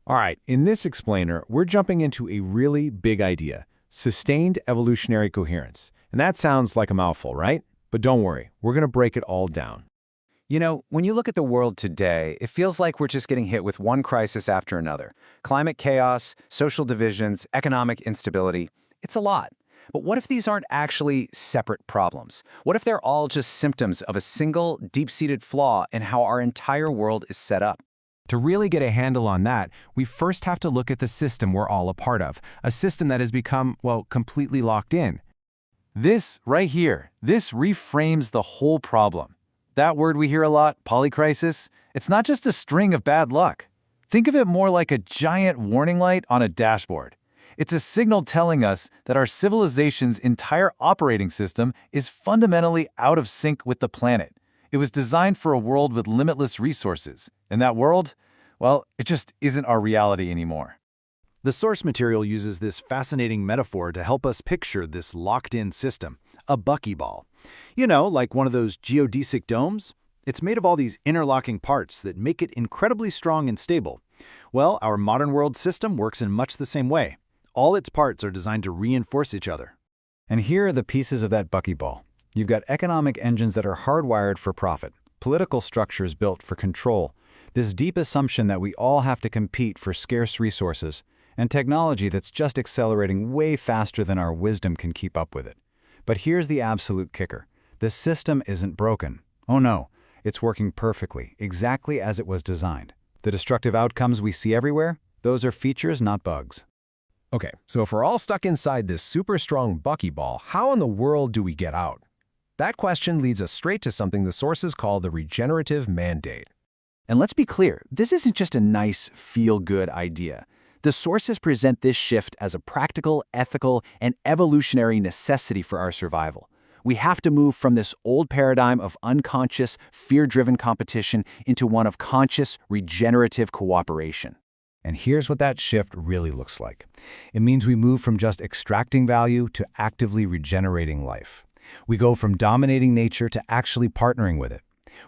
All right, in this explainer, we're jumping into a really big idea, sustained evolutionary coherence. And that sounds like a mouthful, right? But don't worry, we're going to break it all down. You know, when you look at the world today, it feels like we're just getting hit with one crisis after another. Climate chaos, social divisions, economic instability. It's a lot. But what if these aren't actually separate problems? What if they're all just symptoms of a single, deep-seated flaw in how our entire world is set up? To really get a handle on that, we first have to look at the system we're all a part of, a system that has become, well, completely locked in. This right here, this reframes the whole problem. That word we hear a lot, polycrisis, it's not just a string of bad luck. Think of it more like a giant warning light on a dashboard. It's a signal telling us that our civilization's entire operating system is fundamentally out of sync with the planet. It was designed for a world with limitless resources. And that world, well, it just isn't our reality anymore. The source material uses this fascinating metaphor to help us picture this locked-in system, a buckyball. You know, like one of those geodesic domes? It's made of all these interlocking parts that make it incredibly strong and stable. Well, our modern world system works in much the same way. All its parts are designed to reinforce each other. And here are the pieces of that buckyball. You've got economic engines that are hardwired for profit, political structures built for control, this deep assumption that we all have to compete for scarce resources, and technology that's just accelerating way faster than our wisdom can keep up with it. But here's the absolute kicker. The system isn't broken. Oh no, it's working perfectly, exactly as it was designed. The destructive outcomes we see everywhere, those are features, not bugs. Okay, so if we're all stuck inside this super strong buckyball, how in the world do we get out? That question leads us straight to something the sources call the regenerative mandate. And let's be clear, this isn't just a nice, feel-good idea. The sources present this shift as a practical, ethical, and evolutionary necessity for our survival. We have to move from this old paradigm of unconscious, fear-driven competition into one of conscious, regenerative cooperation. And here's what that shift really looks like. It means we move from just extracting value to actively regenerating life. We go from dominating nature to actually partnering with it.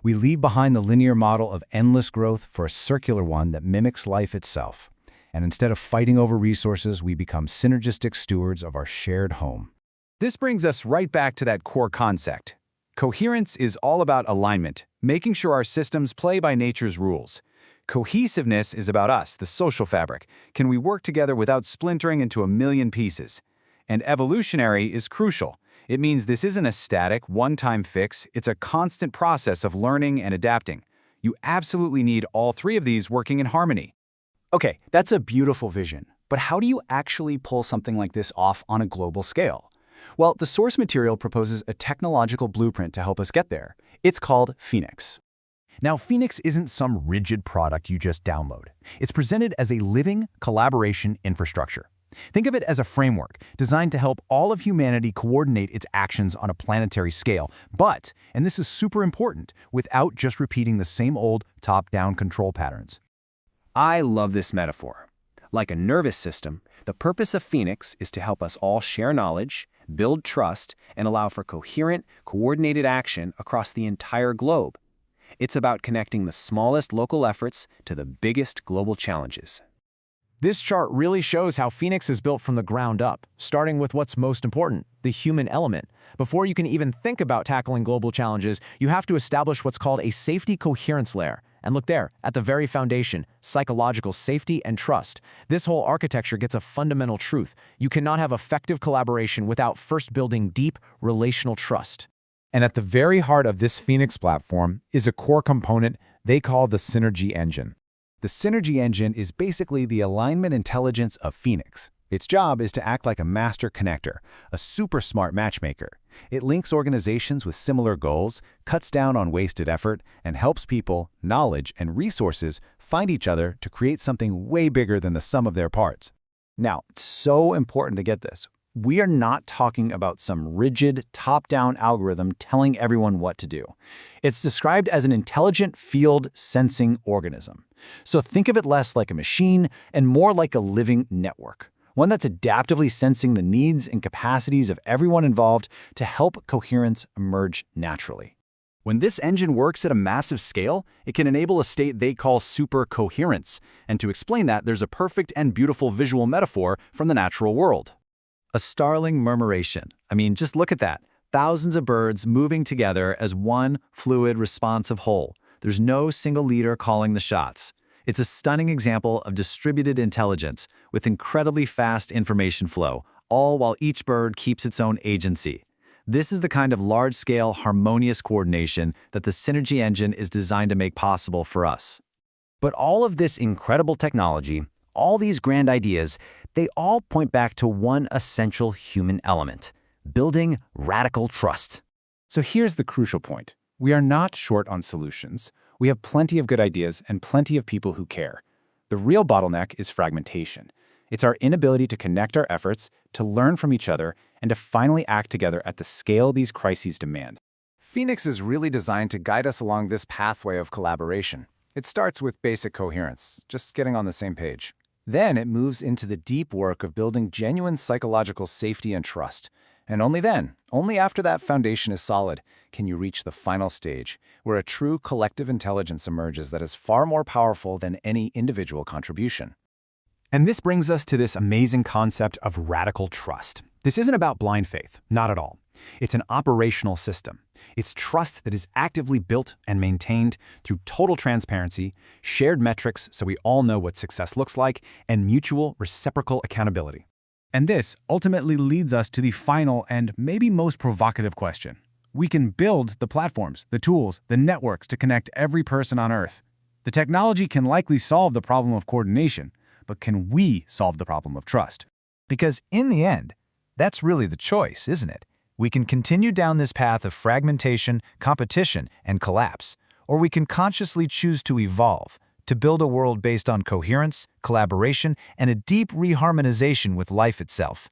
We leave behind the linear model of endless growth for a circular one that mimics life itself. And instead of fighting over resources, we become synergistic stewards of our shared home. This brings us right back to that core concept. Coherence is all about alignment, making sure our systems play by nature's rules. Cohesiveness is about us, the social fabric. Can we work together without splintering into a million pieces? And evolutionary is crucial. It means this isn't a static, one-time fix. It's a constant process of learning and adapting. You absolutely need all three of these working in harmony. Okay, that's a beautiful vision. But how do you actually pull something like this off on a global scale? Well, the source material proposes a technological blueprint to help us get there. It's called Phoenix. Now, Phoenix isn't some rigid product you just download. It's presented as a living collaboration infrastructure. Think of it as a framework designed to help all of humanity coordinate its actions on a planetary scale, but, and this is super important, without just repeating the same old top-down control patterns. I love this metaphor. Like a nervous system, the purpose of Phoenix is to help us all share knowledge, build trust, and allow for coherent, coordinated action across the entire globe. It's about connecting the smallest local efforts to the biggest global challenges. This chart really shows how Phoenix is built from the ground up, starting with what's most important, the human element. Before you can even think about tackling global challenges, you have to establish what's called a safety coherence layer. And look there, at the very foundation, psychological safety and trust. This whole architecture gets a fundamental truth. You cannot have effective collaboration without first building deep relational trust. And at the very heart of this Phoenix platform is a core component they call the synergy engine. The synergy engine is basically the alignment intelligence of Phoenix. Its job is to act like a master connector, a super smart matchmaker. It links organizations with similar goals, cuts down on wasted effort, and helps people, knowledge, and resources find each other to create something way bigger than the sum of their parts. Now, it's so important to get this. We are not talking about some rigid, top-down algorithm telling everyone what to do. It's described as an intelligent field sensing organism. So think of it less like a machine and more like a living network, one that's adaptively sensing the needs and capacities of everyone involved to help coherence emerge naturally. When this engine works at a massive scale, it can enable a state they call super-coherence. And to explain that, there's a perfect and beautiful visual metaphor from the natural world. A starling murmuration. I mean, just look at that. Thousands of birds moving together as one fluid, responsive whole. There's no single leader calling the shots. It's a stunning example of distributed intelligence with incredibly fast information flow, all while each bird keeps its own agency. This is the kind of large-scale, harmonious coordination that the Synergy engine is designed to make possible for us. But all of this incredible technology, all these grand ideas, they all point back to one essential human element: building radical trust. So here's the crucial point. We are not short on solutions. We have plenty of good ideas and plenty of people who care. The real bottleneck is fragmentation. It's our inability to connect our efforts, to learn from each other, and to finally act together at the scale these crises demand. Phoenix is really designed to guide us along this pathway of collaboration. It starts with basic coherence, just getting on the same page. Then it moves into the deep work of building genuine psychological safety and trust. And only then, only after that foundation is solid, can you reach the final stage, where a true collective intelligence emerges that is far more powerful than any individual contribution. And this brings us to this amazing concept of radical trust. This isn't about blind faith, not at all. It's an operational system. It's trust that is actively built and maintained through total transparency, shared metrics so we all know what success looks like, and mutual reciprocal accountability. And this ultimately leads us to the final and maybe most provocative question. We can build the platforms, the tools, the networks to connect every person on Earth. The technology can likely solve the problem of coordination, but can we solve the problem of trust? Because in the end, that's really the choice, isn't it? We can continue down this path of fragmentation, competition, and collapse, or we can consciously choose to evolve, to build a world based on coherence, collaboration, and a deep reharmonization with life itself.